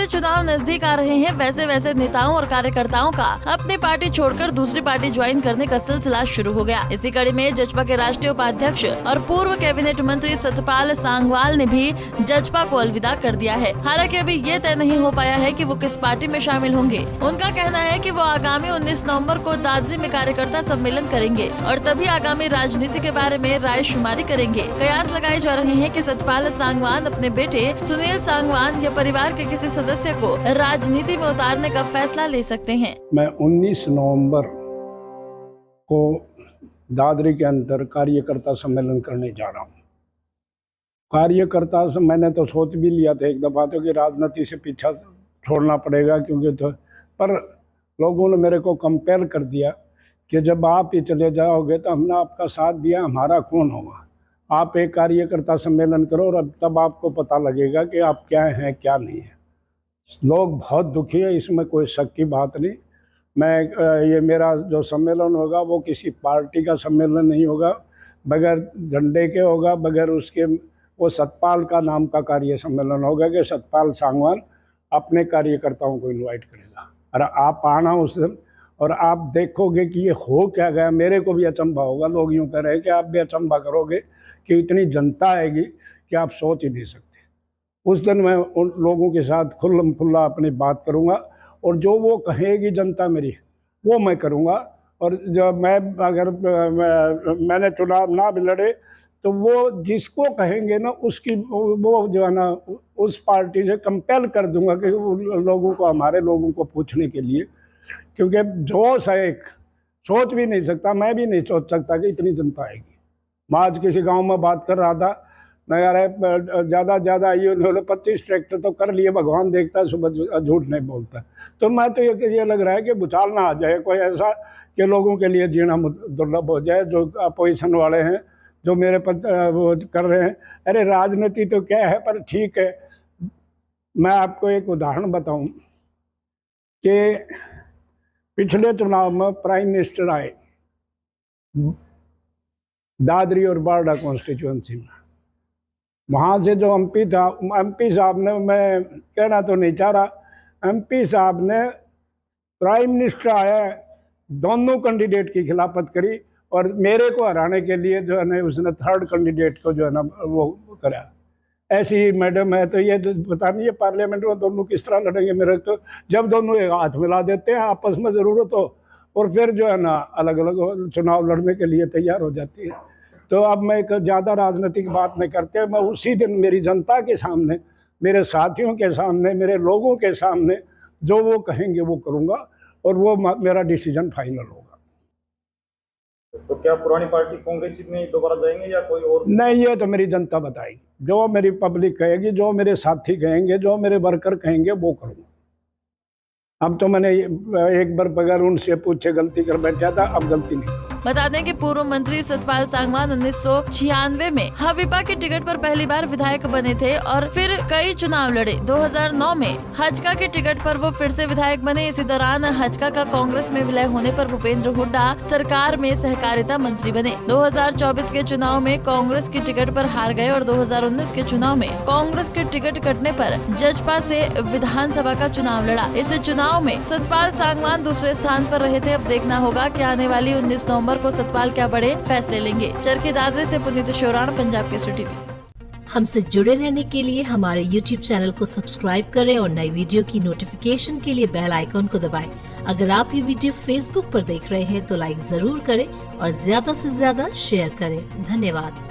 जैसे चुनाव नजदीक आ रहे हैं वैसे वैसे नेताओं और कार्यकर्ताओं का अपनी पार्टी छोड़कर दूसरी पार्टी ज्वाइन करने का सिलसिला शुरू हो गया। इसी कड़ी में जजपा के राष्ट्रीय उपाध्यक्ष और पूर्व कैबिनेट मंत्री सतपाल सांगवाल ने भी जजपा को अलविदा कर दिया है। हालांकि अभी ये तय नहीं हो पाया है कि वो किस पार्टी में शामिल होंगे। उनका कहना है कि वो आगामी 19 नवंबर को दादरी में कार्यकर्ता सम्मेलन करेंगे और तभी आगामी राजनीति के बारे में राय शुमारी करेंगे। कयास लगाए जा रहे हैं कि सतपाल सांगवान अपने बेटे सुनील सांगवान या परिवार के किसी सदस्य को राजनीति में उतारने का फैसला ले सकते हैं। मैं 19 नवंबर को दादरी के अंदर कार्यकर्ता सम्मेलन करने जा रहा हूँ। कार्यकर्ता से मैंने तो सोच भी लिया था एक दफ़ा तो कि राजनीति से पीछा छोड़ना पड़ेगा, क्योंकि तो पर लोगों ने मेरे को कंपेल कर दिया कि जब आप ही चले जाओगे तो हमने आपका साथ दिया, हमारा कौन होगा। आप एक कार्यकर्ता सम्मेलन करो और अब तब आपको पता लगेगा कि आप क्या हैं क्या नहीं है। लोग बहुत दुखी है, इसमें कोई शक की बात नहीं। मैं ये मेरा जो सम्मेलन होगा वो किसी पार्टी का सम्मेलन नहीं होगा, बगैर झंडे के होगा, बगैर उसके वो सतपाल का नाम का कार्य सम्मेलन होगा कि सतपाल सांगवान अपने कार्यकर्ताओं को इनवाइट करेगा और आप आना उस दिन और आप देखोगे कि ये हो क्या गया। मेरे को भी अचंभा होगा, लोग यूँ कह रहे हैं कि आप भी अचंभा करोगे कि इतनी जनता आएगी कि आप सोच ही नहीं सकते। उस दिन मैं उन लोगों के साथ खुल्लम खुल्ला अपनी बात करूंगा और जो वो कहेगी जनता मेरी वो मैं करूंगा। और जब मैं अगर मैंने चुनाव ना भी लड़े तो वो जिसको कहेंगे ना उसकी वो जो है ना उस पार्टी से कंपेल कर दूंगा कि लोगों को, हमारे लोगों को पूछने के लिए, क्योंकि जोश है एक, सोच भी नहीं सकता, मैं भी नहीं सोच सकता कि इतनी जनता आएगी। मैं आज किसी गांव में बात कर रहा था, मैं यार ज़्यादा ये उन्होंने 25 ट्रैक्टर तो कर लिए, भगवान देखता है, सुबह झूठ नहीं बोलता। तो मैं तो ये लग रहा है कि भूचाल ना आ जाए कोई ऐसा कि लोगों के लिए जीना दुर्लभ हो जाए। जो अपोजिशन वाले हैं जो मेरे वो कर रहे हैं, अरे राजनीति तो क्या है, पर ठीक है। मैं आपको एक उदाहरण बताऊं कि पिछले चुनाव में प्राइम मिनिस्टर आए दादरी और बारडा कॉन्स्टिट्यूंसी में, वहाँ से जो एमपी था, एमपी साहब ने, मैं कहना तो नहीं चाह रहा, एमपी साहब ने प्राइम मिनिस्टर आया दोनों कैंडिडेट की खिलाफत करी और मेरे को हराने के लिए जो है ना उसने थर्ड कैंडिडेट को जो है ना वो करा। ऐसी ही मैडम है, तो ये पता नहीं है पार्लियामेंट में दोनों किस तरह लड़ेंगे। मेरे तो जब दोनों एक हाथ मिला देते हैं आपस में ज़रूरत हो और फिर जो है ना अलग अलग चुनाव लड़ने के लिए तैयार हो जाती है। तो अब मैं एक ज़्यादा राजनीतिक बात नहीं करते, मैं उसी दिन मेरी जनता के सामने, मेरे साथियों के सामने, मेरे लोगों के सामने जो वो कहेंगे वो करूँगा और वो मेरा डिसीजन फाइनल होगा। तो क्या पुरानी पार्टी कांग्रेस में दोबारा जाएंगे या कोई और? नहीं, ये तो मेरी जनता बताएगी, जो मेरी पब्लिक कहेगी, जो मेरे साथी कहेंगे, जो मेरे वर्कर कहेंगे वो करूँगा। अब तो मैंने एक बार बगैर उनसे पूछे गलती कर बैठा था, अब गलती नहीं। बता दें कि पूर्व मंत्री सतपाल सांगवान 1996 में हविपा की टिकट पर पहली बार विधायक बने थे और फिर कई चुनाव लड़े। 2009 में हजका की टिकट पर वो फिर से विधायक बने। इसी दौरान हजका का कांग्रेस में विलय होने पर भूपेंद्र हुड्डा सरकार में सहकारिता मंत्री बने। 2024 के चुनाव में कांग्रेस की टिकट पर हार गए और 2019 के चुनाव में कांग्रेस की टिकट कटने पर जजपा से विधानसभा का चुनाव लड़ा। इस चुनाव में सतपाल सांगवान दूसरे स्थान पर रहे थे। अब देखना होगा कि आने वाली 19 नवंबर को सतपाल क्या बड़े फैसले लेंगे। चरखी दादरी से पुनीत शोराण, पंजाब केसरी टीवी। हमसे जुड़े रहने के लिए हमारे YouTube चैनल को सब्सक्राइब करें और नई वीडियो की नोटिफिकेशन के लिए बेल आइकॉन को दबाएं। अगर आप ये वीडियो Facebook पर देख रहे हैं तो लाइक जरूर करें और ज्यादा से ज्यादा शेयर करें। धन्यवाद।